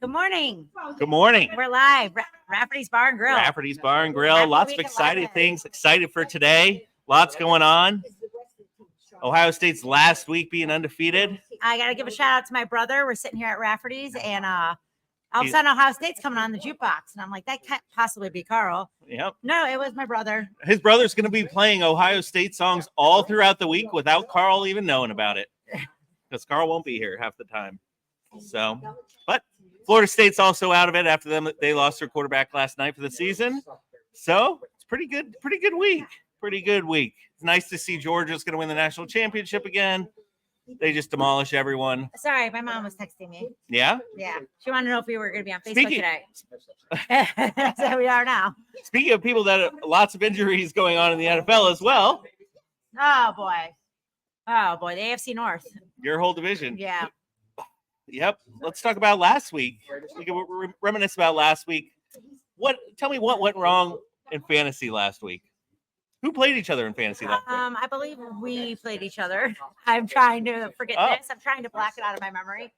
Good morning. Good morning. We're live. Rafferty's Bar and Grill. Rafferty's Bar and Grill. Happy Lots of week exciting 11. things. Excited for today. Lots going on. Ohio State's last week being undefeated. I got to give a shout out to my brother. We're sitting here at Rafferty's, and all of a sudden Ohio State's coming on the jukebox. And I'm like, that can't possibly be Carl. Yep. No, it was my brother. His brother's going to be playing Ohio State songs all throughout the week without Carl even knowing about it. Because Carl won't be here half the time. So, but Florida State's also out of it after they lost their quarterback last night for the season. So it's pretty good week. Pretty good week. It's nice to see Georgia's going to win the national championship again. They just demolish everyone. Sorry, my mom was texting me. Yeah? Yeah. She wanted to know if we were going to be on Facebook today. So we are now. Speaking of people that have lots of injuries going on in the NFL as well. Oh, boy. The AFC North. Your whole division. Yeah. Yep. Let's talk about last week. We can reminisce about last week. Tell me what went wrong in fantasy last week. Who played each other in fantasy last week? I believe we played each other. I'm trying to forget this. I'm trying to black it out of my memory.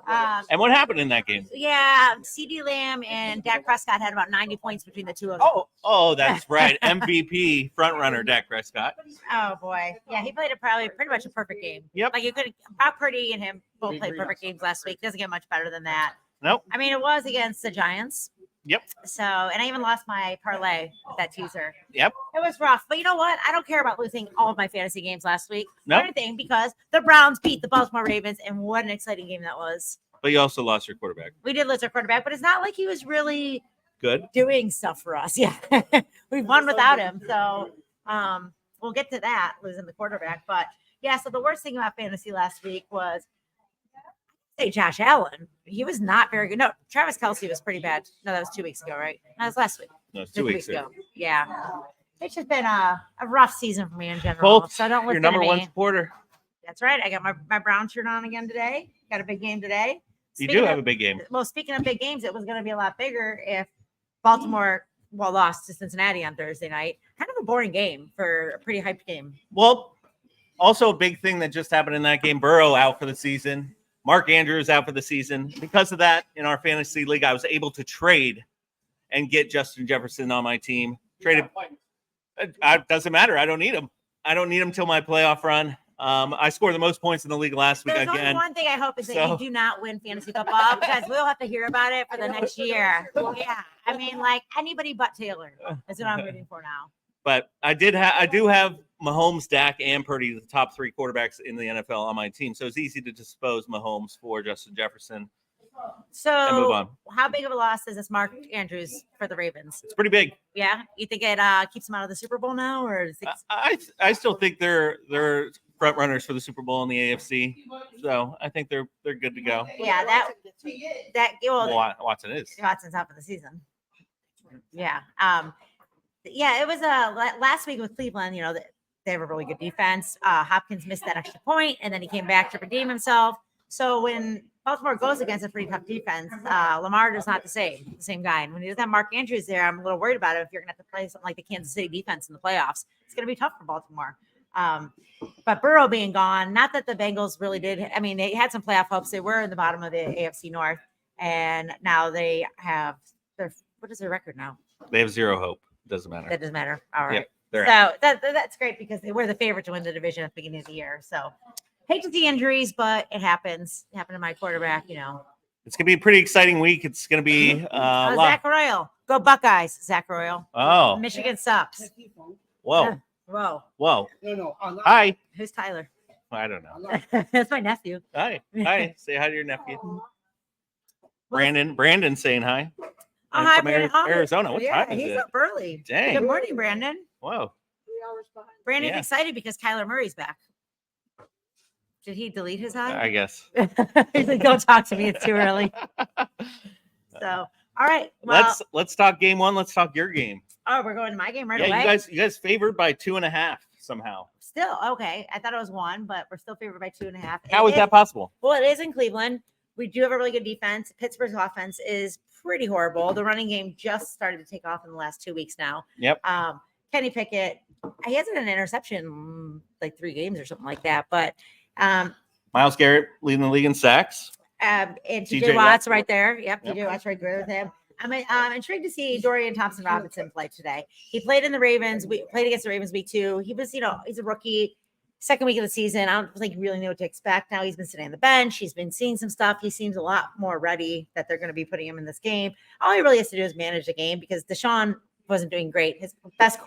And what happened in that game? Yeah, CD Lamb and Dak Prescott had about 90 points between the two of them. Oh, that's right. MVP front runner Dak Prescott. Oh boy, yeah, he played pretty much a perfect game. Yep. Like you could, Brock Purdy and him both played perfect games last week. Doesn't get much better than that. Nope. I mean, it was against the Giants. Yep. So, and I even lost my parlay with that teaser. Yep. It was rough, but you know what? I don't care about losing all of my fantasy games last week. Nope. Or anything, because the Browns beat the Baltimore Ravens, and what an exciting game that was. But you also lost your quarterback. We did lose our quarterback, but it's not like he was really good doing stuff for us. Yeah, we won without him. So we'll get to that, losing the quarterback. But yeah, so the worst thing about fantasy last week was Josh Allen. He was not very good. No, Travis Kelce was pretty bad. No, that was 2 weeks ago, right? No, that was last week. No, it's 2 weeks ago. Yeah. It's just been a rough season for me in general. Both, so don't listen your number to me. one supporter. That's right. I got my Brown shirt on again today. Got a big game today. You do have a big game. Well, speaking of big games, it was going to be a lot bigger if Baltimore lost to Cincinnati on Thursday night. Kind of a boring game for a pretty hyped game. Well, also a big thing that just happened in that game, Burrow out for the season. Mark Andrews out for the season. Because of that, in our fantasy league, I was able to trade and get Justin Jefferson on my team. Traded. It doesn't matter. I don't need him. I don't need him till my playoff run. I scored the most points in the league last week There's again. only one thing I hope is that you do not win fantasy football, because we'll have to hear about it for the next year. Yeah, I mean, like anybody but Taylor. That's what I'm rooting for now. But I do have Mahomes, Dak, and Purdy, the top three quarterbacks in the NFL on my team. So it's easy to dispose Mahomes for Justin Jefferson. So and move on. How big of a loss is this Mark Andrews for the Ravens? It's pretty big. Yeah, you think it keeps them out of the Super Bowl now, or I still think they're front runners for the Super Bowl in the AFC. So I think they're good to go. Yeah, Watson is. Watson's out for the season. Yeah. Yeah, it was last week with Cleveland, they have a really good defense. Hopkins missed that extra point, and then he came back to redeem himself. So when Baltimore goes against a pretty tough defense, Lamar is not the same guy. And when he doesn't have Mark Andrews there, I'm a little worried about it. If you're going to have to play something like the Kansas City defense in the playoffs, it's going to be tough for Baltimore. But Burrow being gone, not that the Bengals really did. I mean, they had some playoff hopes. They were in the bottom of the AFC North, and now they have what is their record now? They have zero hope. Doesn't matter. That doesn't matter. All right. Yep, so that's great because they were the favorite to win the division at the beginning of the year. So hate to see injuries, but it happens. It happened to my quarterback, It's going to be a pretty exciting week. It's going to be Zach Royal. Go Buckeyes, Zach Royal. Oh. Michigan sucks. Whoa. Whoa. No. Hi. Who's Tyler? I don't know. That's my nephew. Hi. Say hi to your nephew. Brandon saying hi. Oh, hi, from Brandon. Arizona. What time is he's it? up early. Dang. Good morning, Brandon. Whoa. Brandon's excited because Kyler Murray's back. Did he delete his hi? I guess. He's like, don't talk to me. It's too early. So, all right. Well, let's talk game one. Let's talk your game. Oh, we're going to my game right away. You guys favored by 2.5 somehow. Still, okay. I thought it was 1, but we're still favored by 2.5. How is that possible? Well, it is in Cleveland. We do have a really good defense. Pittsburgh's offense is pretty horrible. The running game just started to take off in the last 2 weeks now. Yep. Kenny Pickett, he hasn't had an interception like 3 games or something like that. But Myles Garrett leading the league in sacks. And TJ TJ Watt. Watt's right there. Yep, Yep. TJ Watt's right there with him. I'm intrigued to see Dorian Thompson-Robinson play today. He played in the Ravens. We played against the Ravens week 2. He was, he's a rookie, second week of the season. I don't think he really knew what to expect. Now he's been sitting on the bench. He's been seeing some stuff. He seems a lot more ready that they're going to be putting him in this game. All he really has to do is manage the game because Deshaun wasn't doing great. His best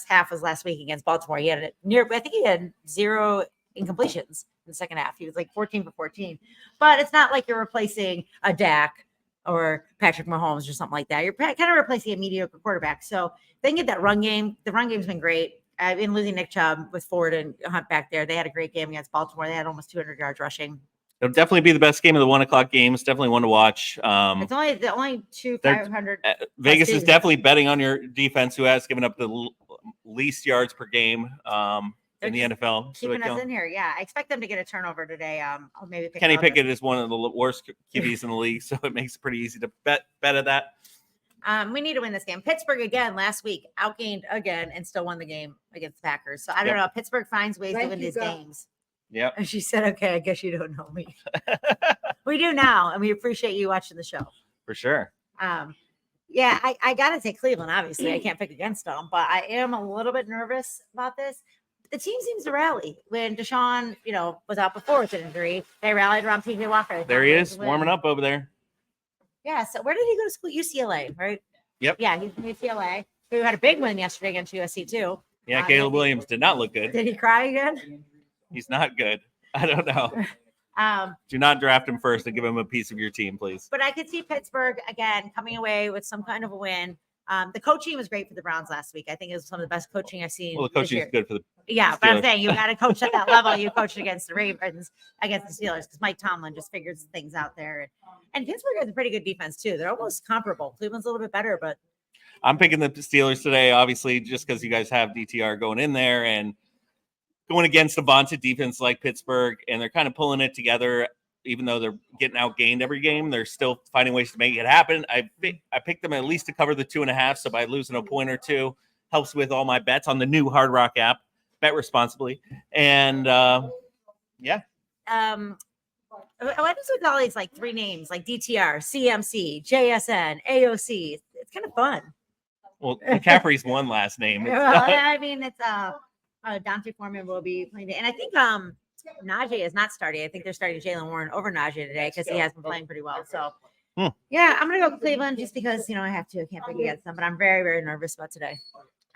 half was last week against Baltimore. He had I think he had 0 incompletions in the second half. He was like 14 for 14. But it's not like you're replacing a Dak or Patrick Mahomes or something like that. You're kind of replacing a mediocre quarterback. So they can get that run game. The run game's been great. I've been losing Nick Chubb with Ford and Hunt back there. They had a great game against Baltimore. They had almost 200 yards rushing. It'll definitely be the best game of the 1 o'clock games. Definitely one to watch. It's only 500. Vegas is teams. definitely betting on your defense, who has given up the least yards per game in the NFL. So Keeping us in here. Yeah. I expect them to get a turnover today. I'll maybe pick Kenny August. Pickett is one of the worst QBs in the league, so it makes it pretty easy to bet at that. We need to win this game. Pittsburgh again last week outgained again and still won the game against the Packers. So I don't know. Pittsburgh finds ways to win these games. Yep. And she said, "Okay, I guess you don't know me." We do now, and we appreciate you watching the show for sure. Yeah, I gotta take Cleveland. Obviously, I can't pick against them, but I am a little bit nervous about this. The team seems to rally when Deshaun, was out before with an injury. They rallied around PJ Walker. There he is, warming up over there. Yeah. So where did he go to school? UCLA, right? Yep. Yeah, he's from UCLA. Who had a big win yesterday against USC too. Yeah, Caleb Williams did not look good. Did he cry again? He's not good. I don't know. Do not draft him first and give him a piece of your team, please. But I could see Pittsburgh again coming away with some kind of a win. The coaching was great for the Browns last week. I think it was some of the best coaching I've seen. Well, the coaching is good for the yeah, Steelers. But I'm saying you got to coach at that level. You coached against the Ravens, against the Steelers, because Mike Tomlin just figures things out there. And Pittsburgh has a pretty good defense too. They're almost comparable. Cleveland's a little bit better, but I'm picking the Steelers today, obviously, just because you guys have DTR going in there and going against a vaunted defense like Pittsburgh, and they're kind of pulling it together. Even though they're getting outgained every game, they're still finding ways to make it happen. I picked them at least to cover the 2.5. So by losing a point or two, helps with all my bets on the new Hard Rock app. Bet responsibly. And yeah. What is with all these like 3 names like DTR, CMC, JSN, AOC? It's kind of fun. Well, McCaffrey's one last name. Well, I mean, it's Dante Foreman will be playing it, and I think Najee is not starting. I think they're starting Jalen Warren over Najee today because he has been playing pretty well. So, yeah, I'm gonna go with Cleveland just because I have to. I can't pick against them, but I'm very, very nervous about today.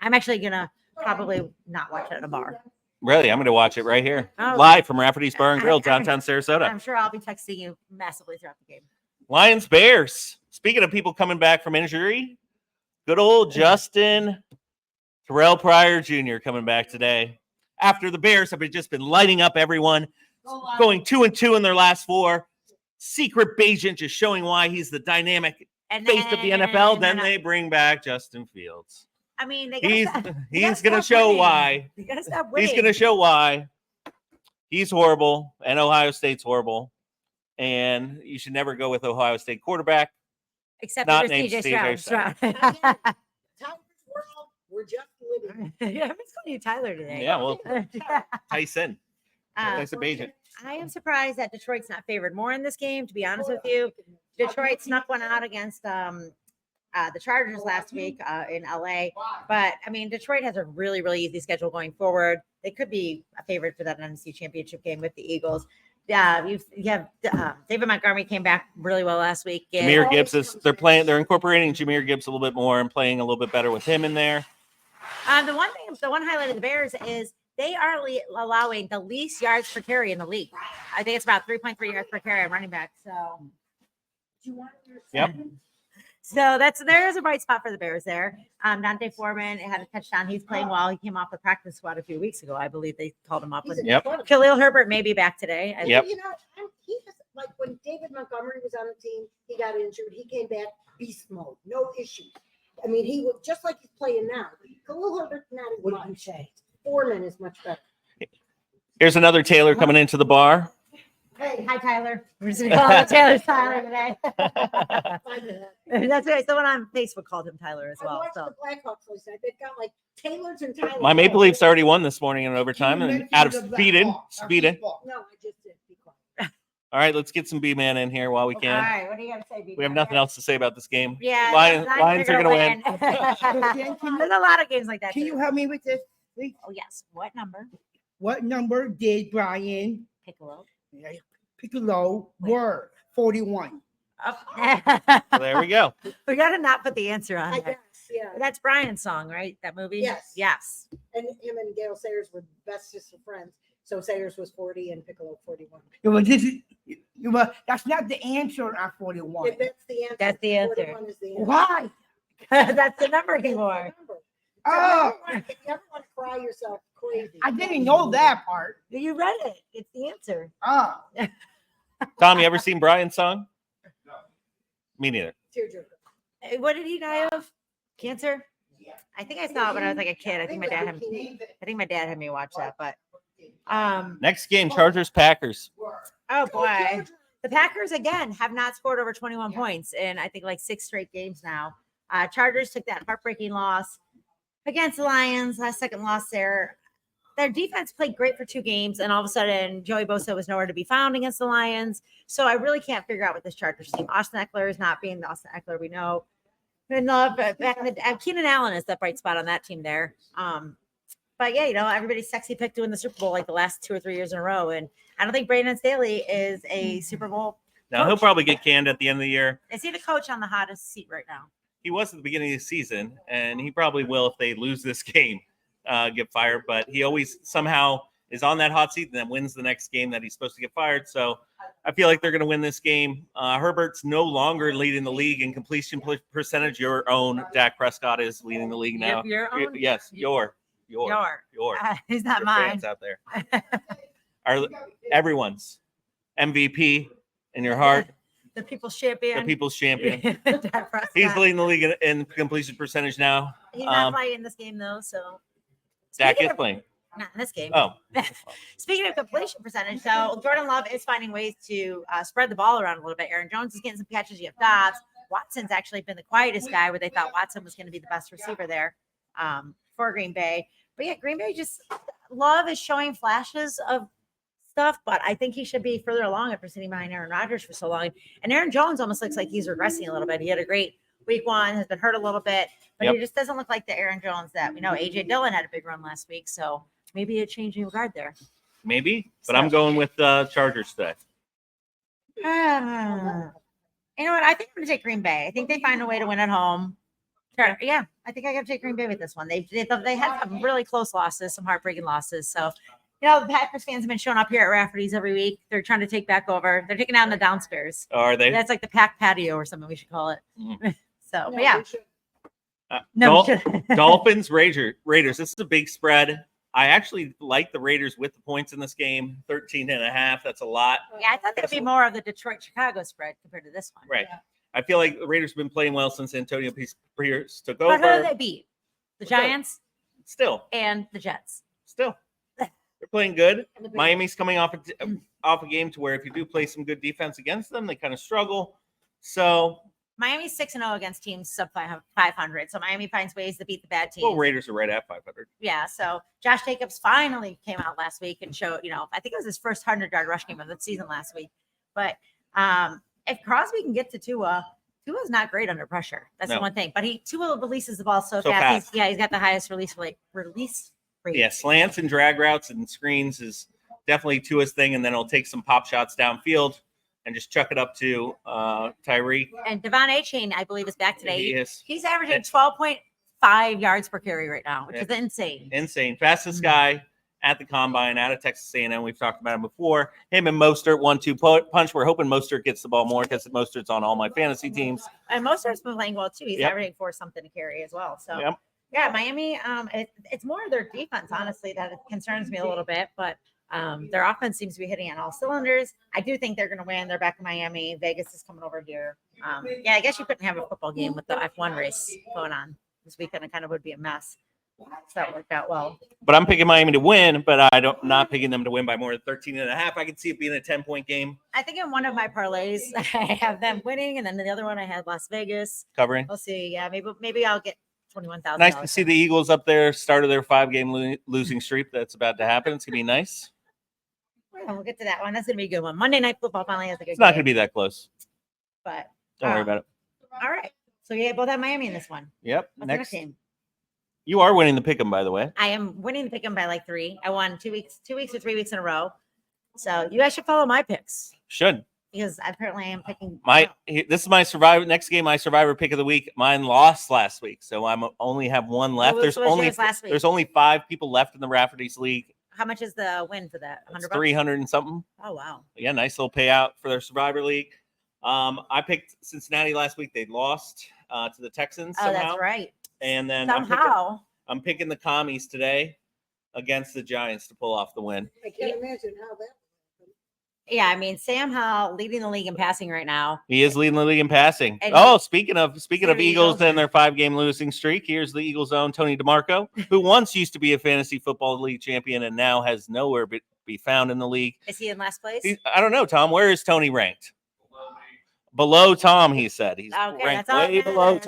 I'm actually gonna probably not watch it at a bar. Really, I'm gonna watch it right here, live from Rafferty's Bar and Grill, downtown Sarasota. I'm sure I'll be texting you massively throughout the game. Lions Bears. Speaking of people coming back from injury, good old Justin Terrell Pryor Jr. coming back today. After the Bears have just been lighting up everyone, going 2-2 in their last 4. Secret agent just showing why he's the dynamic face of the NFL. Then they bring back Justin Fields. I mean, he's going to show why. They gotta stop winning. He's going to show why. He's horrible, and Ohio State's horrible. And you should never go with Ohio State quarterback. Except not for named CJ Stroud. We're just living. Yeah, I'm just calling you Tyler today. Yeah, well, Tyson. Tyson Bagent. I am surprised that Detroit's not favored more in this game, to be honest with you. Detroit snuck one out against the Chargers last week in LA. But, I mean, Detroit has a really, really easy schedule going forward. They could be a favorite for that NFC Championship game with the Eagles. You have David Montgomery came back really well last week. Jahmyr Gibbs they're incorporating Jahmyr Gibbs a little bit more and playing a little bit better with him in there. The one highlight of the Bears is they are allowing the least yards per carry in the league. I think it's about 3.3 yards per carry on running back. So, yep. So there's a bright spot for the Bears there. Dante Foreman had a touchdown. He's playing well. He came off the practice squad a few weeks ago. I believe they called him up. Yep. Khalil Herbert may be back today. Yep. He just like when David Montgomery was on the team, he got injured. He came back beast mode, no issues. I mean, he was just like he's playing now. Khalil Herbert not as much. What do you say? Foreman is much better. Here's another Taylor coming into the bar. Hey, hi Tyler. We're just gonna call Taylor Tyler today. That's right. Someone on Facebook called him Tyler as well. I watched the Blackhawks last night. They've got like Taylors and Tyler. My Maple Leafs already won this morning in overtime and out of speeding. No, I just did. Be quiet. All right, let's get some B-Man in here while we All can. right, what do you got to say, We have nothing else to say about this game. Yeah, Lions are going to win. There's a lot of games like that. Can too. you help me with this, please? Oh yes. What number? What number did Brian Piccolo. Piccolo were 41? Oh. So there we go. We got to not put the answer on I there. guess, yeah. That's Brian's song, right? That movie? Yes. Yes. And him and Gail Sayers were bestest of friends. So Sayers was 40 and Piccolo 41. Well, that's not the answer at 41. If that's the answer. That's the answer. 41 is the answer. Why? That's the number That's the anymore. number. Oh, If you ever want to cry yourself crazy. I didn't know that part. You read it. It's the answer. Oh, Tom, you ever seen Brian's song? No. Me neither. Tearjerker. What did he die of? Cancer? yeah. I think I saw it when I was like a kid. I think my dad had me watch that, but Next game, Chargers Packers. oh boy. The Packers again have not scored over 21 points in I think like 6 straight games now. Chargers took that heartbreaking loss against the Lions, last second loss there. Their defense played great for 2 games, and all of a sudden Joey Bosa was nowhere to be found against the Lions. So I really can't figure out what this Chargers team. Austin Eckler is not being the Austin Eckler we know. And back in the Keenan Allen is that bright spot on that team there. But yeah, everybody's sexy pick doing the Super Bowl like the last 2 or 3 years in a row. And I don't think Brandon Staley is a Super Bowl. Now, he'll probably get canned at the end of the year. Is he the coach on the hottest seat right now? He was at the beginning of the season, and he probably will if they lose this game, get fired. But he always somehow is on that hot seat and then wins the next game that he's supposed to get fired. So I feel like they're going to win this game. Herbert's no longer leading the league in completion percentage. Your own Dak Prescott is leading the league now. Your own? Yes, your. He's not Your mine. fans out there. Everyone's MVP in your heart. The people's champion. The people's champion. Dak Prescott. He's leading the league in completion percentage now. He's not playing in this game though, so Dak Speaking is of- playing. not in this game. Oh, Speaking of completion percentage, so Jordan Love is finding ways to spread the ball around a little bit. Aaron Jones is getting some catches. You have Dobbs. Watson's actually been the quietest guy where they thought Watson was going to be the best receiver there for Green Bay. But yeah, Green Bay Love is showing flashes of stuff, but I think he should be further along after sitting behind Aaron Rodgers for so long. And Aaron Jones almost looks like he's regressing a little bit. He had a great week 1, has been hurt a little bit, but he just doesn't look like the Aaron Jones that we know. AJ Dillon had a big run last week, so maybe a changing regard there. maybe, but I'm going with Chargers today. You know what? I think I'm going to take Green Bay. I think they find a way to win at home. Sure. Yeah, I think I got to take Green Bay with this one. They had some really close losses, some heartbreaking losses. So, the Packers fans have been showing up here at Rafferty's every week. They're trying to take back over. They're taking down the downstairs. Oh, are they? That's like the pack patio or something we should call it. So, but yeah. Dol- Dolphins, Raiders. This is a big spread. I actually like the Raiders with the points in this game. 13.5. That's a lot. Yeah, I thought that'd be more of the Detroit-Chicago spread compared to this one. Right. Yeah. I feel like the Raiders have been playing well since Antonio Pierce took But who over. did they beat? The Giants Still. and the Jets. They're playing good. Miami's coming off a game to where if you do play some good defense against them, they kind of struggle. So Miami's 6-0 against teams sub 500. So Miami finds ways to beat the bad teams. well, Raiders are right at 500. Yeah. So Josh Jacobs finally came out last week and showed, I think it was his first 100-yard rush game of the season last week. But if Crosby can get to Tua's not great under pressure. That's the one thing. But Tua releases the ball so fast. He's got the highest release rate. Yeah, slants and drag routes and screens is definitely Tua's thing, and then he'll take some pop shots downfield and just chuck it up to Tyreek. And Devon Achane, I believe, is back today. He's averaging 12.5 yards per carry right now, which is insane. Insane. Fastest guy at the combine out of Texas A&M. We've talked about him before. Him and Mostert 1-2 punch. We're hoping Mostert gets the ball more because Mostert's on all my fantasy teams. And Mostert's been playing well too. He's averaging 4 something to carry as well. So yeah, Miami. It's more of their defense, honestly, that concerns me a little bit. But their offense seems to be hitting on all cylinders. I do think they're going to win. They're back in Miami. Vegas is coming over here. Yeah, I guess you couldn't have a football game with the F1 race going on this weekend. It kind of would be a mess. So that worked out well. But I'm picking Miami to win, but not picking them to win by more than 13.5. I can see it being a 10-point game. I think in one of my parlays, I have them winning, and then the other one I had Las Vegas Covering. We'll see. Yeah, maybe I'll get $21,000. Nice to see the Eagles up there, started their 5-game losing streak. That's about to happen. It's going to be nice. Well, we'll get to that one. That's gonna be a good one. Monday Night Football finally has a good. It's not going to game, be that close. But Don't worry about it. all right. So yeah, both have Miami in this one. Yep. What's the Next, game? you are winning the pick'em, by the way. I am winning the pick 'em by like 3. I won 2 weeks or 3 weeks in a row. So you guys should follow my picks Should. because apparently I am picking This is my survivor next game. My survivor pick of the week. Mine lost last week, so I'm only have one left. What was yours last week? There's only 5 people left in the Rafferty's league. How much is the win for that? It's $100. 300 and something. Oh wow. Yeah, nice little payout for their survivor league. I picked Cincinnati last week. They lost to the Texans Oh, somehow. that's right. And then Somehow. I'm picking the Commies today against the Giants to pull off the win. I can't imagine how that. Yeah, I mean Sam Howell leading the league in passing right now. He is leading the league in passing. And Speaking of Eagles. Eagles and their 5-game losing streak, here's the Eagles' own Tony DeMarco, who once used to be a fantasy football league champion and now has nowhere but be found in the league. Is he in last place? I don't know, Tom. Where is Tony ranked? Below Tom, he said. He's Okay, ranked that's all way that below matters.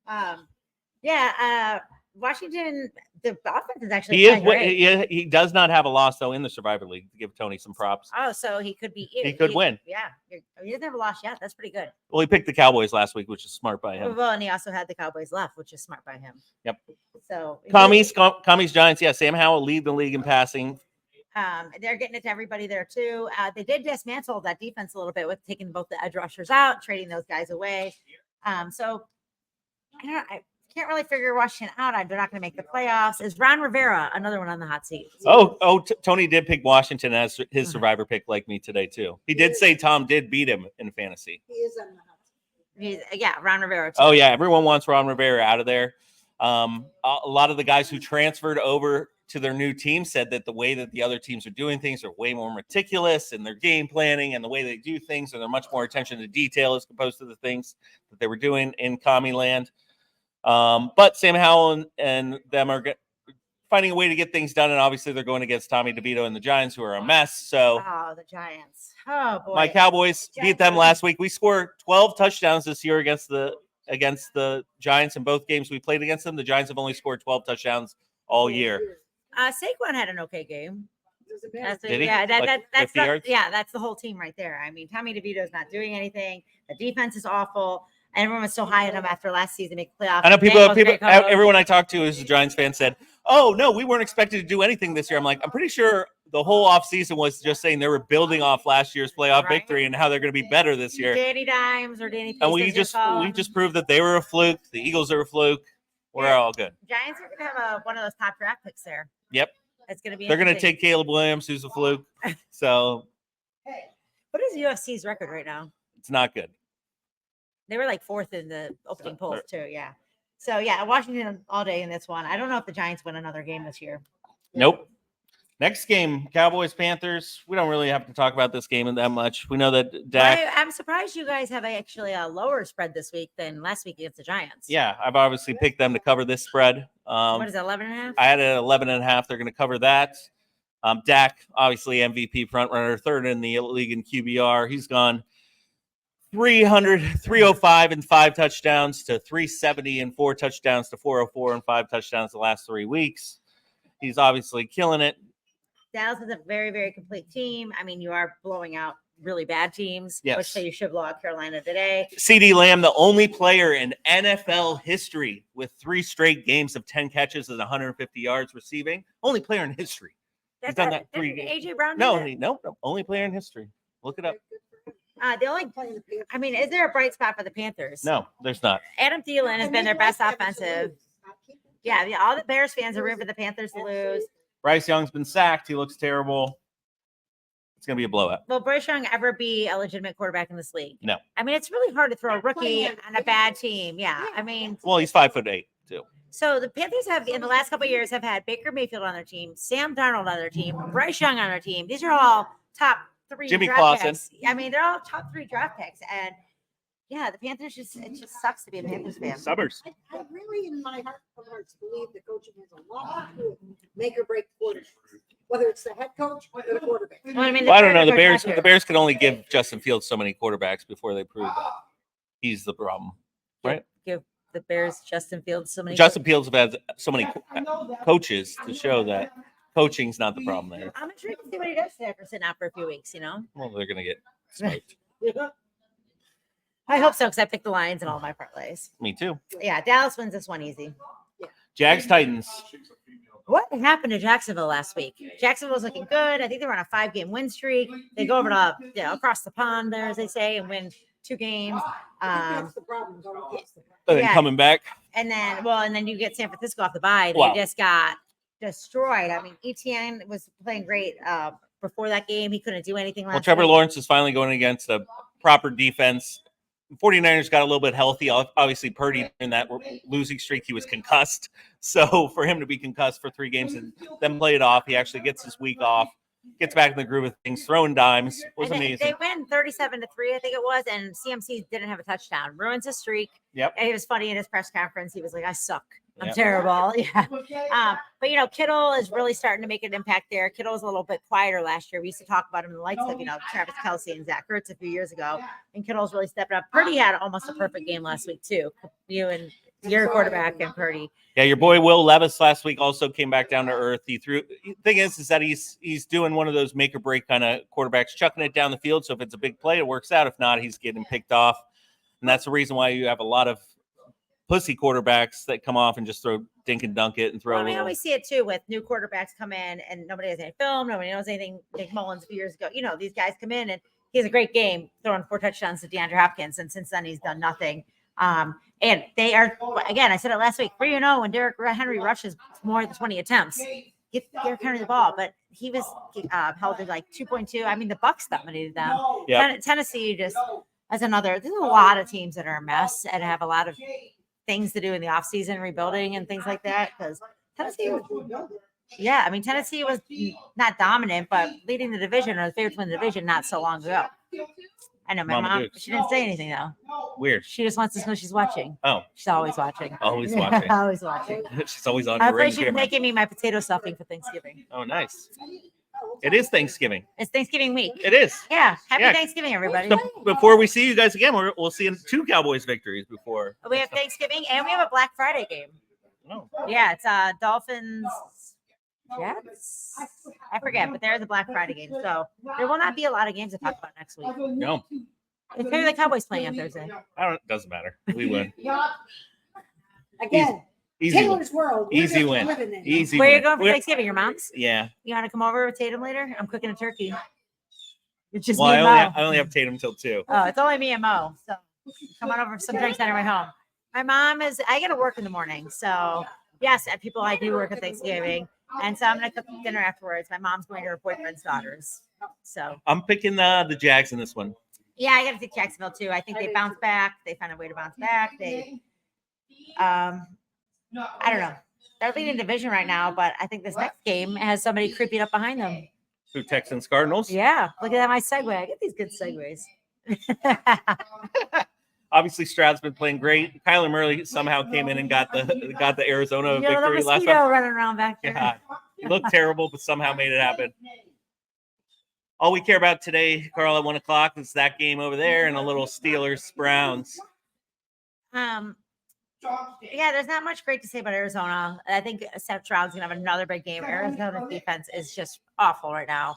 Tom. Washington, the offense is actually He is. playing great. He does not have a loss though in the Survivor League. To give Tony some props. Oh, so he could be. He could win. Yeah, he doesn't have a loss yet. That's pretty good. Well, he picked the Cowboys last week, which is smart by him. Well, and he also had the Cowboys left, which is smart by him. Yep. So Commies, Giants. Yeah, Sam Howell lead the league in passing. They're getting it to everybody there too. They did dismantle that defense a little bit with taking both the edge rushers out, trading those guys away. So I can't really figure Washington out. They're not going to make the playoffs. Is Ron Rivera another one on the hot seat? Tony did pick Washington as his survivor pick, like me today too. He did say Tom did beat him in fantasy. He is on the hot. Yeah, Ron Rivera. Too. Oh yeah, everyone wants Ron Rivera out of there. A lot of the guys who transferred over to their new team said that the way that the other teams are doing things are way more meticulous in their game planning and the way they do things, and they're much more attention to detail as opposed to the things that they were doing in Commie Land. But Sam Howell and them are finding a way to get things done, and obviously they're going against Tommy DeVito and the Giants, who are a mess. So, the Giants. Oh boy, my Cowboys beat them last week. We scored 12 touchdowns this year against the Giants in both games we played against them. The Giants have only scored 12 touchdowns all year. Saquon had an okay game. Did he? Yeah, Like that's 50 yards? that's the whole team right there. I mean, Tommy DeVito's not doing anything. The defense is awful. Everyone was so high on him after last season, make playoffs. I know everyone I talked to who's a Giants fan said, "Oh no, we weren't expected to do anything this year." I'm like, I'm pretty sure the whole offseason was just saying they were building off last year's playoff victory and how they're going to be better this year. Danny Dimes or Danny. And we just proved that they were a fluke. The Eagles are a fluke. We're all good. Giants are going to have one of those top draft picks there. Yep. It's going to be. They're going to take Caleb Williams, who's a fluke. So. What is UFC's record right now? It's not good. They were like 4th in the opening polls too. Yeah. So yeah, Washington all day in this one. I don't know if the Giants win another game this year. Nope. Next game, Cowboys Panthers. We don't really have to talk about this game that much. We know that Dak. I'm surprised you guys have actually a lower spread this week than last week against the Giants. Yeah, I've obviously picked them to cover this spread. What is it, 11.5? I had it at 11.5. They're going to cover that. Dak, obviously MVP front runner, 3rd in the league in QBR. He's gone 305 and 5 touchdowns to 370 and 4 touchdowns to 404 and 5 touchdowns the last 3 weeks. He's obviously killing it. Dallas is a very, very complete team. I mean, you are blowing out really bad teams, Yes. which say you should blow out Carolina today. CeeDee Lamb, the only player in NFL history with 3 straight games of 10 catches and 150 yards receiving. Only player in history. He's done that 3 games. AJ Brown. No, only player in history. Look it up. The only, I mean, is there a bright spot for the Panthers? No, there's not. Adam Thielen has been their best offensive. Yeah, all the Bears fans are rooting for the Panthers to lose. Bryce Young's been sacked. He looks terrible. It's going to be a blowout. Will Bryce Young ever be a legitimate quarterback in this league? No. I mean, it's really hard to throw a rookie on a bad team. Yeah, I mean. Well, he's 5'8" too. So the Panthers have, in the last couple of years, have had Baker Mayfield on their team, Sam Darnold on their team, Bryce Young on their team. These are all top 3 Jimmy draft Clausen. picks. I mean, they're all top 3 draft picks. And yeah, the Panthers it just sucks to be a Panthers fan. Suburbs. I really, in my heart of hearts, believe that coaching has a lot to do with make or break quarterbacks, whether it's the head coach or the quarterback. Well, I mean, Well, I don't know. The Bears Bears can only give Justin Fields so many quarterbacks before they prove that he's the problem, right? give the Bears Justin Fields so many. Justin Fields have had so many I know that. coaches to show that Coaching's not the problem there. I'm intrigued to see what he does after sitting out for a few weeks, you know? Well, they're gonna get smoked. I hope so, because I picked the Lions in all my parlays. Me too. Yeah, Dallas wins this one easy. Jags Titans. What happened to Jacksonville last week? Jacksonville was looking good. I think they were on a 5-game win streak. They go over to across the pond there, as they say, and win 2 games. That's the problem. Going across the problem. And then Yeah. coming back. And then you get San Francisco off the bye. They Wow. just got destroyed. I mean, ETN was playing great before that game. He couldn't do anything last Well, Trevor week. Lawrence is finally going against a proper defense. 49ers got a little bit healthy. Obviously, Purdy in that losing streak, he was concussed. So for him to be concussed for 3 games and then play it off, he actually gets his week off, gets back in the groove of things, throwing dimes. Was And amazing. They win 37-3, I think it was, and CMC didn't have a touchdown. Ruins his streak. Yep. And it was funny in his press conference. He was like, "I suck. I'm Yep. terrible." Yeah. But Kittle is really starting to make an impact there. Kittle was a little bit quieter last year. We used to talk about him in the likes of Travis Kelce and Zach Ertz a few years ago, and Kittle's really stepped up. Purdy had almost a perfect game last week too. You and your quarterback and Purdy. Yeah, your boy Will Levis last week also came back down to earth. He threw. Thing is that he's doing one of those make or break kind of quarterbacks, chucking it down the field. So if it's a big play, it works out. If not, he's getting picked off, and that's the reason why you have a lot of pussy quarterbacks that come off and just throw dink and dunk it and throw. Well, a we little, always see it too with new quarterbacks come in and nobody has any film, nobody knows anything. Nick Mullins a few years ago, these guys come in and he has a great game, throwing 4 touchdowns to DeAndre Hopkins, and since then he's done nothing. And they are, again, I said it last week, 3-0 when Derrick Henry rushes more than 20 attempts. Give Derrick Henry the ball, but he was held to like 2.2. I mean, the Bucs dominated them. Yeah. Tennessee just as another. There's a lot of teams that are a mess and have a lot of things to do in the offseason, rebuilding and things like that. Because Tennessee was not dominant, but leading the division or the favorite to win the division not so long ago. I know my Mama mom. Dukes. She didn't say anything though. Weird. She just wants to know she's watching. Oh, She's always watching. always watching. Always watching. She's always on I'm your ring afraid she's camera. making me my potato stuffing for Thanksgiving. Oh, nice. It is Thanksgiving. It's Thanksgiving week. It is. Yeah. Happy Yeah. Thanksgiving, everybody. So before we see you guys again, we'll see 2 Cowboys victories before. We have Thanksgiving and we have a Black Friday game. Oh. Yeah, it's Dolphins. Jets? I forget, but there's a Black Friday game. So there will not be a lot of games to talk about next week. No, It's maybe the Cowboys playing on Thursday. doesn't matter. We win. Again, Easy win. Taylor's world. We're Easy just win. living in it. Easy Where are you win. going for We're- Thanksgiving? Your mom's? Yeah. You want to come over with Tatum later? I'm cooking a turkey. It's just Well, me I and Mo. only have Tatum till 2. Oh, it's only me and Mo. So come on over for some drinks on our way home. My mom I got to work in the morning. So yes, at people I do work at Thanksgiving. And so I'm going to cook dinner afterwards. My mom's going to her boyfriend's daughter's. So I'm picking the Jags in this one. yeah, I got to take Jacksonville too. I think they bounce back. They found a way to bounce back. I don't know. They're leading division right now, but I think this next game has somebody creeping up behind them. Who, Texans Cardinals? Yeah, look at that, my segue. I get these good segues. Obviously, Stroud's been playing great. Kyler Murray somehow came in and got the Arizona The victory last mosquito time. running around back there. Yeah, he looked terrible, but somehow made it happen. All we care about today, Carl, at 1:00 is that game over there and a little Steelers Browns. Yeah, there's not much great to say about Arizona. I think Seth Stroud's gonna have another big game. Arizona's defense is just awful right now.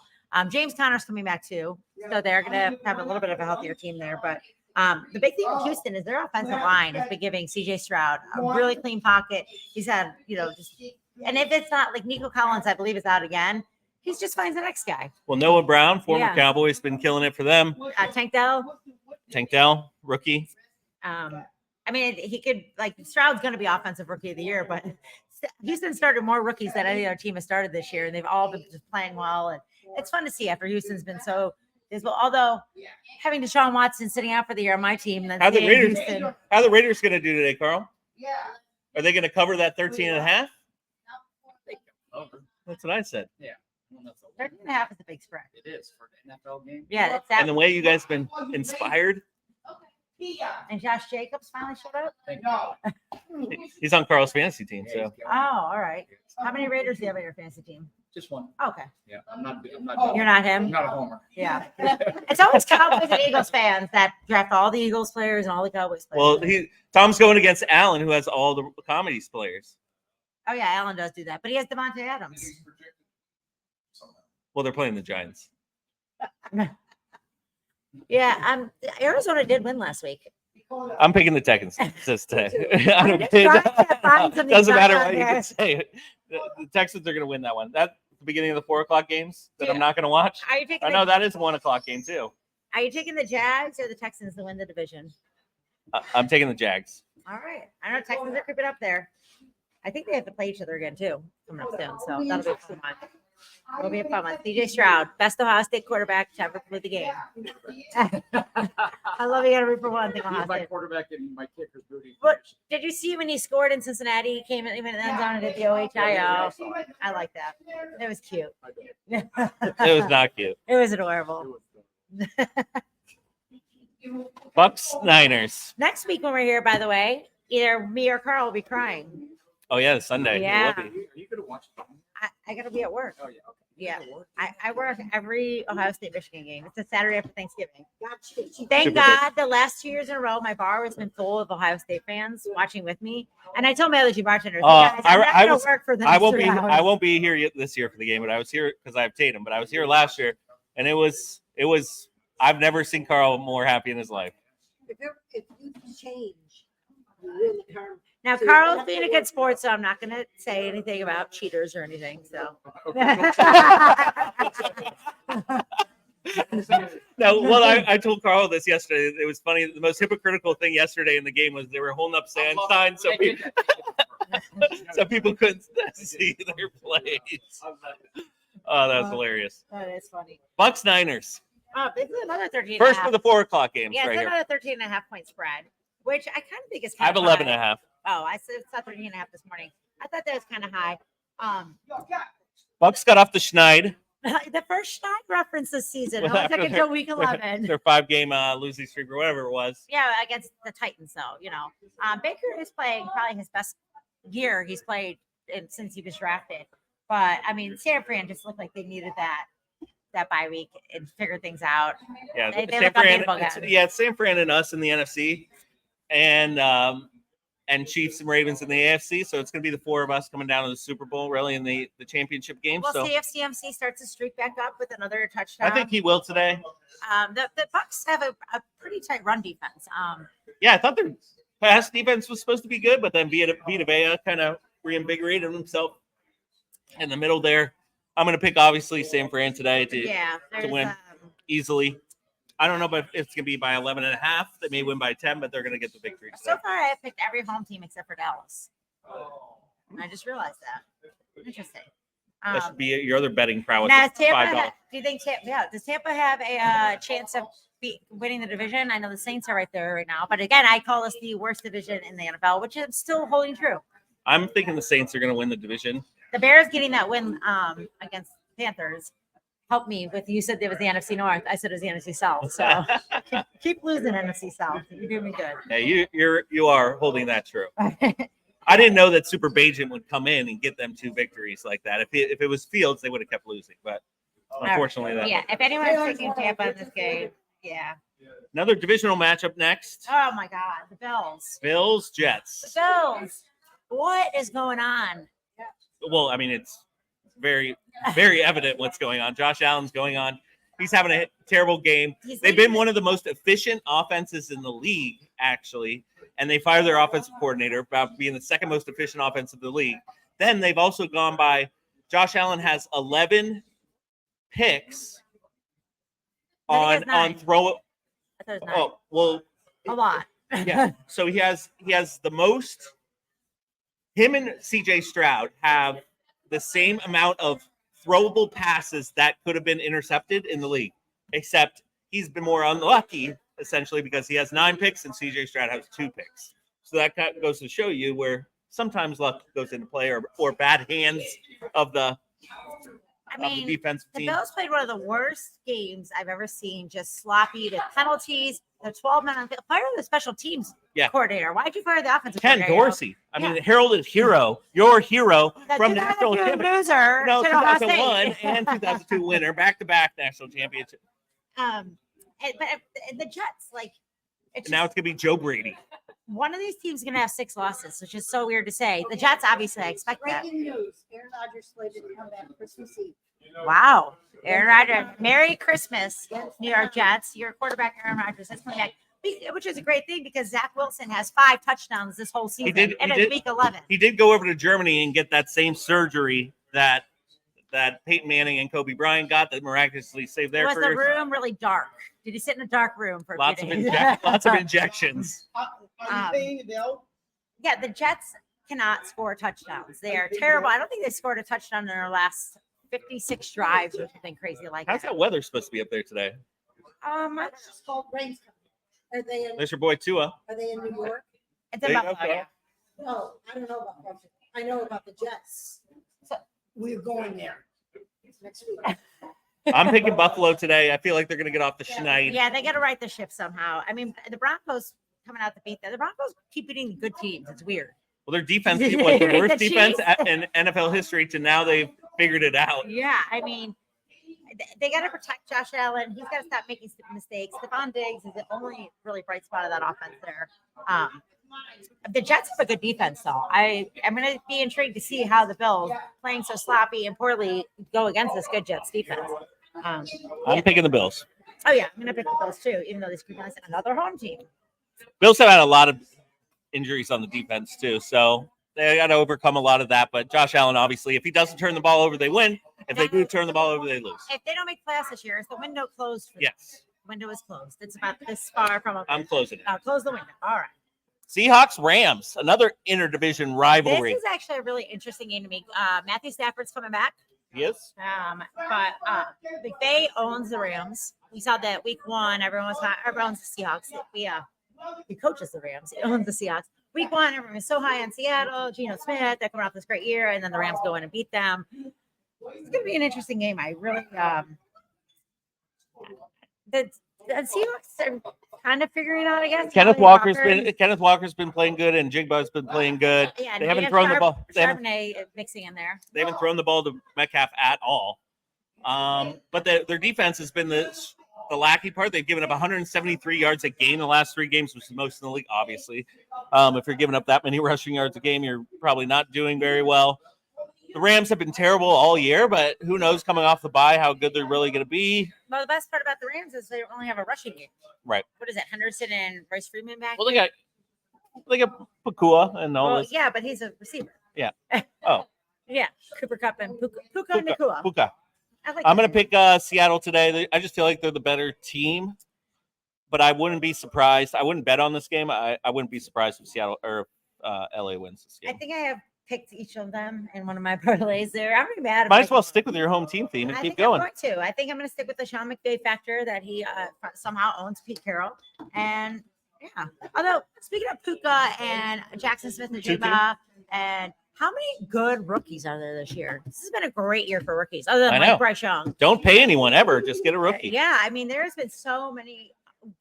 James Conner's coming back too, so they're gonna have a little bit of a healthier team there. But the big thing in Houston is their offensive line has been giving CJ Stroud a really clean pocket. He's had, and if it's not like Nico Collins, I believe is out again, he just finds the next guy. Well, Noah Brown, former Yeah. Cowboy, has been killing it for them. Tank Dell. Tank Dell, rookie. I mean, he could Stroud's going to be offensive rookie of the year, but Houston started more rookies than any other team has started this year, and they've all been just playing well. And it's fun to see after Houston's been so dismal. Although having Deshaun Watson sitting out for the year on my team, then How the Raiders Houston. How the Raiders going to do today, Carl? Are they going to cover that 13.5? That's what I said. 13.5 is a big spread. It is for an NFL game. Yeah, it's And the that. way you guys have been inspired, And Josh Jacobs finally showed up. he's on Carl's fantasy team. So Oh, all right. How many Raiders do you have on your fantasy team? Just one. Okay, Yeah, I'm not. you're not I'm him. not a homer. Yeah, it's always Cowboys and Eagles fans that draft all the Eagles players and all the Cowboys players. well, Tom's going against Allen, who has all the comedies players. Oh yeah, Allen does do that, but he has Devontae Adams. Well, they're playing the Giants. Yeah, Arizona did win last week. I'm picking the Texans this day. I I'm don't just care. trying to find something Doesn't fun matter on what you there. can say. The Texans are going to win that one. That's the beginning of the 4:00 games that I'm Dude, not going to watch. Are you taking I know that is a 1:00 game too. Are you taking the Jags or the Texans to win the division? I'm taking the Jags. All right. I know Texans are creeping up there. I think they have to play each other again too coming up soon. So that'll be a fun one. It'll be a fun one. CJ Stroud, best Ohio State quarterback to ever play the game. I love you. Got to root for one thing. Ohio He's my State. quarterback and my kicker's booty. What did you see when he scored in Cincinnati? He came in even in the end zone and did the OHIO. I like that. It was cute. It was not cute. It was adorable. Bucks Niners. Next week when we're here, by the way, either me or Carl will be crying. Oh yeah, Sunday. Yeah. It will be. Are you gonna watch it? I gotta be at work. Oh yeah. Okay. Yeah. I work every Ohio State Michigan game. It's a Saturday after Thanksgiving. Gotcha. Thank Super God the last 2 years in a row, my bar has been full of Ohio State fans watching with me. And I told my other two bartenders, guys, I'm not gonna work for the I next won't 3 be. hours. I won't be here yet this year for the game, but I was here because I have Tatum. But I was here last year, and it was. I've never seen Carl more happy in his life. If you change, you really can't. Now, Carl's being a good sport, so I'm not going to say anything about cheaters or anything. So, No, well, I told Carl this yesterday. It was funny. The most hypocritical thing yesterday in the game was they were holding up sand signs so people couldn't see their plays. Oh, that was hilarious. that is funny. Bucks Niners. Oh, this is another 13. First of the 4:00 games Yeah, right it's here. another 13.5 point spread, which I kind of think is I kind have of 11.5. Oh, I saw 13.5 this morning. I thought that was kind of high. Bucks got off the schneid. The first Schneid reference this season. Well, It was after like until week 11. Their 5-game losing streak or whatever it was. Yeah, against the Titans, though. Baker is playing probably his best year he's played since he was drafted. But I mean, San Fran just looked like they needed that bye week and figure things out. Yeah, They San look Fran. unbeatable again. It's San Fran and us in the NFC, and Chiefs and Ravens in the AFC. So it's going to be the 4 of us coming down to the Super Bowl, really, in the championship game. Well, So see if CMC starts to streak back up with another touchdown. I think he will today. The Bucks have a pretty tight run defense. Yeah, I thought their pass defense was supposed to be good, but then Vita Vea kind of reinvigorated himself in the middle there. I'm going to pick, obviously, San Fran today to win easily. I don't know if it's going to be by 11.5. They may win by 10, but they're going to get the victory. So far, I have picked every home team except for Dallas. I just realized that. Interesting. That should be your other betting prowess. Now, is Tampa, $5. do you think does Tampa have a chance of winning the division? I know the Saints are right there right now, but again, I call this the worst division in the NFL, which is still holding true. I'm thinking the Saints are going to win the division. The Bears getting that win against Panthers helped me with. You said it was the NFC North. I said it was the NFC South. So keep losing NFC South. You're doing me good. Yeah, you are holding that true. I didn't know that Super Bajan would come in and get them 2 victories like that. If it was Fields, they would have kept losing. But unfortunately, that. Yeah. If anyone's taking Tampa in this game, yeah. Another divisional matchup next. Oh my God, the Bills. Bills Jets. The Bills. What is going on? Well, I mean, it's very, very evident what's going on. Josh Allen's going on. He's having a terrible game. They've been one of the most efficient offenses in the league, actually, and they fired their offensive coordinator about being the second most efficient offense of the league. Then they've also gone by. Josh Allen has 11 picks on throw. I thought it was 9. Oh well, A lot. yeah. So he has the most. Him and CJ Stroud have the same amount of throwable passes that could have been intercepted in the league, except he's been more unlucky, essentially, because he has 9 picks and CJ Stroud has 2 picks. So that kind of goes to show you where sometimes luck goes into play or bad hands of the defensive the team. Bills played one of the worst games I've ever seen. Just sloppy with penalties. The 12-man on the field. Fire the special teams coordinator. Why'd you fire the offensive Ken coordinator? Dorsey. I mean, heralded hero, your hero The from national 2002 championship. loser No, to Ohio 2001 State. and 2002 winner, back-to-back national championship. But the Jets, it's Now it's gonna be Joe Brady. one of these teams is gonna have 6 losses, which is so weird to say. The Jets, obviously, I expect that. Breaking news: Aaron Rodgers slated to come back Christmas Eve. Wow. Aaron Rodgers. Merry Christmas, New York Jets. Your quarterback, Aaron Rodgers, is coming back. Which is a great thing because Zach Wilson has 5 touchdowns this whole season. And it's week 11. He did go over to Germany and get that same surgery that Peyton Manning and Kobe Bryant got that miraculously saved their Was the careers. room really dark? Did he sit in a dark room for a Lots few of days? lots of injections. Are you paying the bill? Yeah, the Jets cannot score touchdowns. They are terrible. I don't think they scored a touchdown in their last 56 drives or something crazy like How's that. that weather supposed to be up there today? It's just called rain. Are they in? There's your boy Tua. Are they in New York? It's There in you go, Buffalo, yeah. No, I don't know about Buffalo. I know about the Jets We're going there. next week. I'm picking Buffalo today. I feel like they're going to get off the schneid. Yeah, they got to right the ship somehow. I mean, the Broncos coming out to beat them. The Broncos keep beating good teams. It's weird. Well, their defense was the worst The defense Chiefs. in NFL history to now they've figured it out. Yeah, I mean, they got to protect Josh Allen. He's got to stop making stupid mistakes. Stephon Diggs is the only really bright spot of that offense there. The Jets have a good defense, though. I'm going to be intrigued to see how the Bills, playing so sloppy and poorly, go against this good Jets defense. I'm picking the Bills. Oh, yeah, I'm going to pick the Bills, too, even though they screwed us. Another home team. Bills have had a lot of injuries on the defense, too. So they got to overcome a lot of that. But Josh Allen, obviously, if he doesn't turn the ball over, they win. If they do turn the ball over, they lose. If they don't make playoffs this year, is the window closed for them? Yes. Window is closed. It's about this far from a. I'm closing it. Close the window. All right. Seahawks, Rams, another interdivision This rivalry. is actually a really interesting game to me. Matthew Stafford's coming back. Yes. But McVay owns the Rams. We saw that week 1. Everyone's the Seahawks. He coaches the Rams. He owns the Seahawks. Week 1, everyone was so high on Seattle. Geno Smith, they're coming off this great year, and then the Rams go in and beat them. It's going to be an interesting game. I really the Seahawks are kind of figuring out, I guess. Kenneth Walker's been playing good, and Jigba's been playing good. Yeah, They haven't thrown the ball. Charbonnet mixing in there. They haven't thrown the ball to Metcalf at all. But their defense has been the lackey part. They've given up 173 yards a game the last 3 games, which is the most in the league, obviously. If you're giving up that many rushing yards a game, you're probably not doing very well. The Rams have been terrible all year, but who knows coming off the bye how good they're really going to be. Well, the best part about the Rams is they only have a rushing game. Right. What is it? Henderson and Bryce Freeman back? Well, they got Pakua and all this. Yeah, but he's a receiver. Yeah. Oh. Yeah. Cooper Kupp and Puka Nakua. Puka. I'm I'm going to pick Seattle today. I just feel like they're the better team, but I wouldn't be surprised. I wouldn't bet on this game. I wouldn't be surprised if Seattle or LA wins this I game. think I have picked each of them in one of my parlays there. I'm pretty mad. Might as well stick with your home team theme and I keep think going. I'm going to. I think I'm going to stick with the Sean McVay factor that he somehow owns Pete Carroll. And yeah, although speaking of Puka and Jackson Smith and Jigba, and how many good rookies are there this year? This has been a great year for rookies, other I than know. Mike Bryce Young. Don't pay anyone ever. Just get a rookie. Yeah, I mean, there's been so many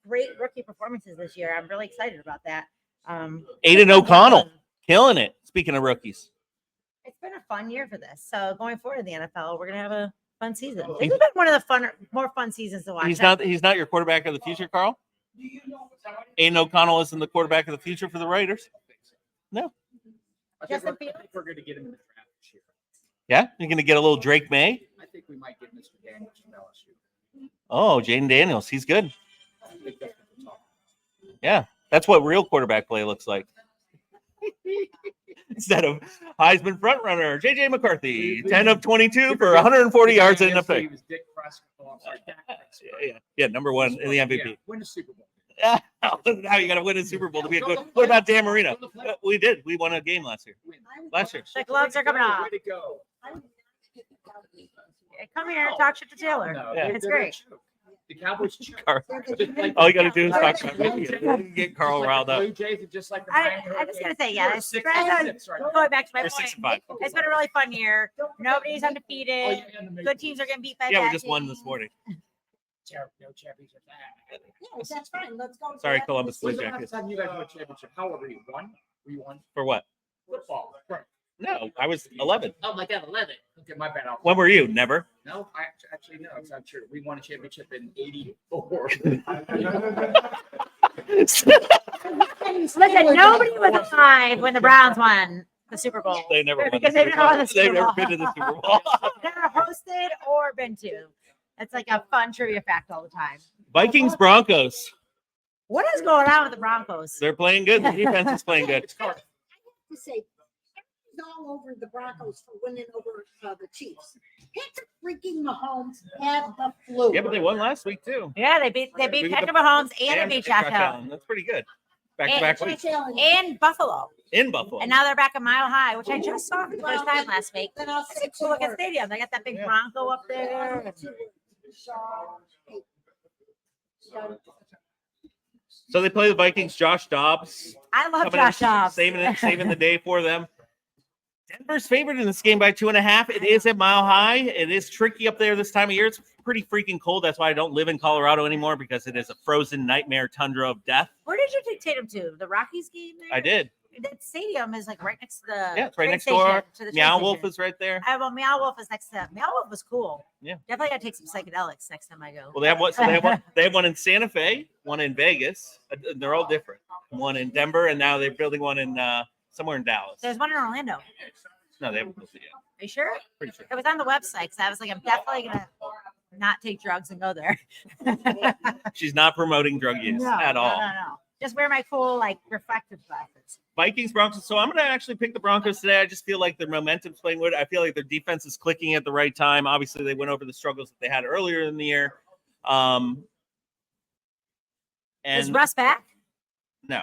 great rookie performances this year. I'm really excited about that. Aiden O'Connell, killing it. Speaking of rookies. It's been a fun year for this. So going forward in the NFL, we're gonna have a fun season. This has been one of the more fun seasons to watch. He's not your quarterback of the future, Carl? Aiden O'Connell isn't the quarterback of the future for the Raiders? No. I think Justin I think we're going to get him in the draft this year. Yeah? You're going to get a little Drake May? I think we might get Mr. Daniels from LSU. Oh, Jaden Daniels. He's good. I think that's what we're talking Yeah. That's what real quarterback play looks like. Instead of Heisman frontrunner, J.J. McCarthy, 10 of 22 for 140 yards and a He pick. was Dick Prescott. Oh, I'm sorry, Dak Prescott. Yeah, number 1 in the Yeah, MVP. win a Super Bowl. Now you got to win a Super Bowl to be a good. What about Dan Marino? We did. We won a game last year. Win. Last year. The gloves are coming off. Way to go. Come here, talk shit to Taylor. No, Yeah. It's they're great. choke. The Cowboys choke. Carl. Just like All the you got to do is talk Cowboys. about it. Get Carl Just like riled the up. Blue Jays are just like the I Miami was gonna Hurricanes. say, yeah, We're it's 6 right on. 6 right now. Going back to my We're point, 6-5. it's been a really fun year. Nobody's Oh, undefeated. yeah, and the Good Maple teams are getting beat by Yeah, we bad just won teams. this morning. No championship. Yeah, that's fine. Let's go. Sorry, Columbus Blue When's the last Jackets. time you guys won a championship? How old were you? One? Were you one? For what? Football. Right. No, I was 11. Oh, like that, 11. Okay, my bad. When were you? Never. No, I actually no. It's not true. We won a championship in '84. Listen, nobody was alive when the Browns won the Super Bowl. They never won the Because they've Super never won Bowl. the Super They've never Bowl. been to the Super Bowl. They're hosted or been to. It's like a fun trivia fact all the time. Vikings Broncos. What is going on with the Broncos? They're playing good. The defense is playing good. I have to say, everybody's all over the Broncos for winning over the Chiefs. Patrick freaking Mahomes had the flu. Yeah, but they won last week too. Yeah, they beat Beat Patrick the- Mahomes and they beat Josh Allen That's pretty good. Back-to-back Josh weeks Allen. and Buffalo. in Buffalo. And now they're back a Mile High, which I just saw for the first time last week. Then I'll It's say a cool looking words. stadium. They got that big Yeah. Bronco up there. So they play the Vikings. Josh Dobbs. I love coming in, Josh Dobbs. saving the day for them. Denver's favored in this game by 2.5. It is at Mile High. It is tricky up there this time of year. It's pretty freaking cold. That's why I don't live in Colorado anymore, because it is a frozen nightmare tundra of death. Where did you take Tatum to? The Rockies game there? I did. That stadium is like right next to the Yeah, it's right train next door. station, to the train Meow Wolf station. is right there. Well, Meow Wolf is next to Meow Wolf was cool. Yeah. Definitely gotta take some psychedelics next time I go. Well, they have one. So they have one in Santa Fe, one in Vegas. They're all different. One in Denver, and now they're building one in somewhere in Dallas. There's one in Orlando. Are No, they haven't built it yet. you sure? Pretty sure. It was on the website because I was like, I'm definitely gonna not take drugs and go there. She's not promoting drug use at all. No. Just wear my cool like reflective glasses. Vikings, Broncos. So I'm going to actually pick the Broncos today. I just feel like their momentum's playing good. I feel like their defense is clicking at the right time. Obviously, they went over the struggles that they had earlier in the year. Is And Russ back? no.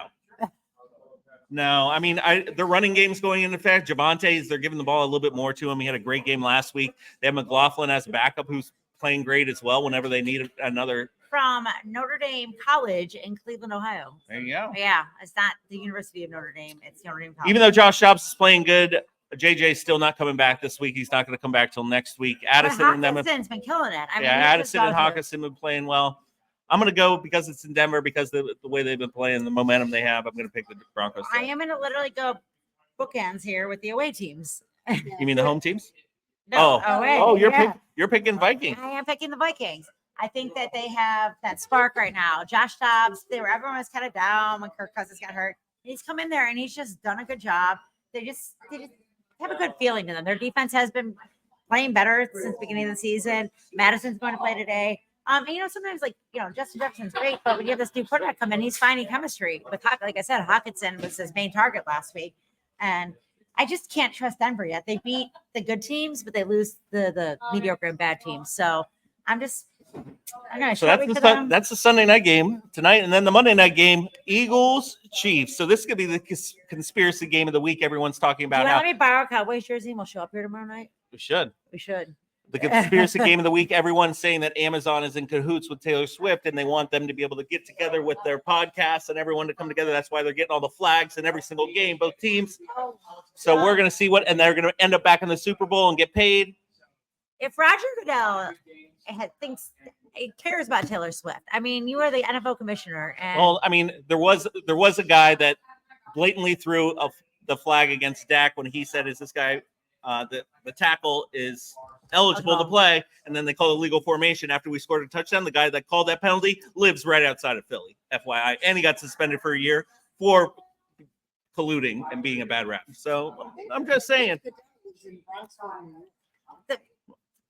No, I mean, the running game's going into effect. Javonte, they're giving the ball a little bit more to him. He had a great game last week. They have McLaughlin as a backup who's playing great as well whenever they need another. From Notre Dame College in Cleveland, Ohio. There you go. Yeah, it's not the University of Notre Dame. It's Notre Dame College. Even though Josh Dobbs is playing good, JJ's still not coming back this week. He's not going to come back till next week. Addison and them. Hawkinson's been killing it. I mean, Yeah, he's just Addison and out here. Hawkinson have been playing well. I'm going to go because it's in Denver, because the way they've been playing, the momentum they have. I'm going to pick the Broncos. I am going to literally go bookends here with the away teams. You mean the home teams? No, Oh. away. Oh, yeah. you're picking Vikings. I am picking the Vikings. I think that they have that spark right now. Josh Dobbs, everyone was kind of down when Kirk Cousins got hurt. He's come in there and he's just done a good job. They just have a good feeling to them. Their defense has been playing better since the beginning of the season. Madison's going to play today. And, sometimes Justin Jefferson's great, but when you have this new quarterback come in, he's finding chemistry with like I said, Hawkinson was his main target last week. And I just can't trust Denver yet. They beat the good teams, but they lose the mediocre and bad teams. So I'm going to So that's the Sunday night game tonight, and then the Monday night game, Eagles Chiefs. So this could be the conspiracy game of the week. Everyone's talking about how let me borrow a Cowboys jersey and we'll show up here tomorrow night. we should. We should. The conspiracy game of the week. Everyone's saying that Amazon is in cahoots with Taylor Swift, and they want them to be able to get together with their podcasts and everyone to come together. That's why they're getting all the flags in every single game, both teams. So we're going to see and they're going to end up back in the Super Bowl and get paid. If Roger Goodell cares about Taylor Swift, I mean, you are the NFL commissioner, and Well, I mean, there was a guy that blatantly threw the flag against Dak when he said, "Is this guy the tackle is eligible to play?" And then they called a legal formation after we scored a touchdown. The guy that called that penalty lives right outside of Philly, FYI, and he got suspended for a year for colluding and being a bad ref. So I'm just saying.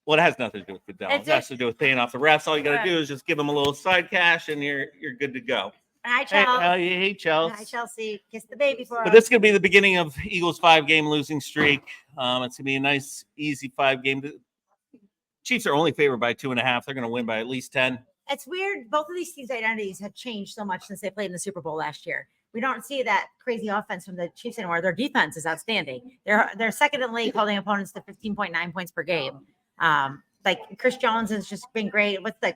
Well, it has nothing to do with Goodell. It has to do with paying off the refs. All you got to do is just give them a little side cash, and you're good to go. Hi, Chelsea. Hey, Chelsea. Hi, Chelsea. Kiss the baby for But us. this is going to be the beginning of Eagles' 5-game losing streak. It's going to be a nice, easy 5-game. The Chiefs are only favored by 2.5. They're going to win by at least 10. It's weird. Both of these teams' identities have changed so much since they played in the Super Bowl last year. We don't see that crazy offense from the Chiefs anymore. Their defense is outstanding. They're second in the league, holding opponents to 15.9 points per game. Like Chris Jones has just been great. What's the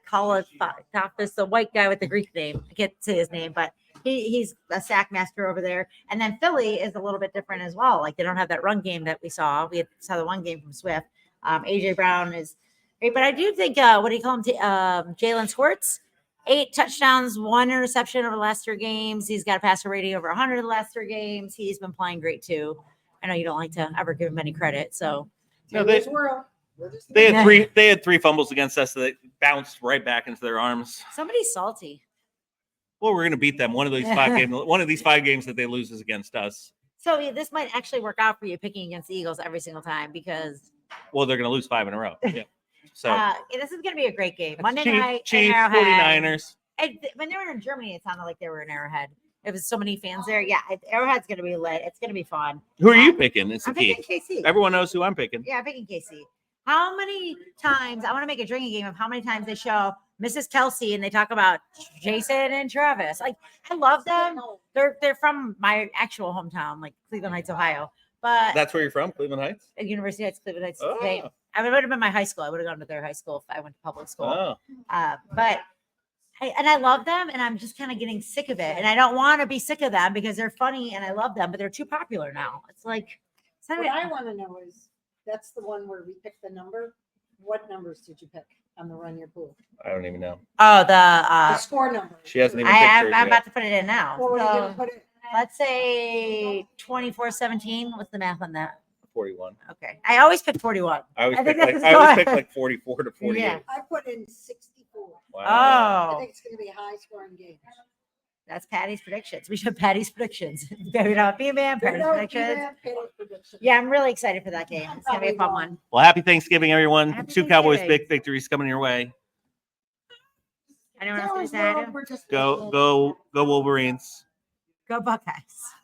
the white guy with the Greek name? I can't say his name, but he's a sack master over there. And then Philly is a little bit different as well. Like they don't have that run game that we saw. We saw the one game from Swift. AJ Brown is great, but I do think what do you call him? Jalen Swartz, 8 touchdowns, 1 interception over the last 3 games. He's got a passer rating over 100 the last 3 games. He's been playing great too. I know you don't like to ever give him any credit, so No, they had 3 fumbles against us that bounced right back into their arms. somebody's salty. Well, we're going to beat them. One of these 5 games that they lose is against us. So this might actually work out for you picking against the Eagles every single time because Well, they're going to lose 5 in a row. Yeah. So This is going to be a great game. Monday Chiefs, night, Chiefs, Arrowhead. 49ers. When they were in Germany, it sounded like they were in Arrowhead. It was so many fans there. Yeah, Arrowhead's going to be lit. It's going to be fun. Who are you picking? It's the I'm key. picking KC. Everyone knows who I'm picking. Yeah, I'm picking KC. How many times, I want to make a drinking game of how many times they show Mrs. Kelsey and they talk about Jason and Travis. Like, I love them. They're from my actual hometown, like Cleveland Heights, Ohio. But That's where you're from, Cleveland Heights? at University Heights, Cleveland Heights. Oh. I would have been my high school. I would have gone to their high school if I went to public school. Oh. But I love them, and I'm just kind of getting sick of it. And I don't want to be sick of them because they're funny and I love them, but they're too popular now. It's like, it's not What even- I want to know is, that's the one where we picked the number. What numbers did you pick on the Run Your Pool? I don't even know. oh, The score number. She hasn't even I'm pictured about to put it in now. What were you gonna So, put it? let's say 24-17. What's the math on that? 41. Okay. I always pick 41. I always I pick think like that's I always good. pick like 44 to 48. Yeah. I put in 64. Wow. I Oh, think it's gonna be a high scoring game. that's Patty's predictions. We should have Patty's predictions. Maybe not be a man, Patty's predictions. Yeah, I'm really excited for that game. It's gonna be a fun one. Well, happy Thanksgiving, everyone. Happy 2 Cowboys Thanksgiving. big victories coming your way. Anyone else gonna say hi to? Go Wolverines. Go Buckeyes.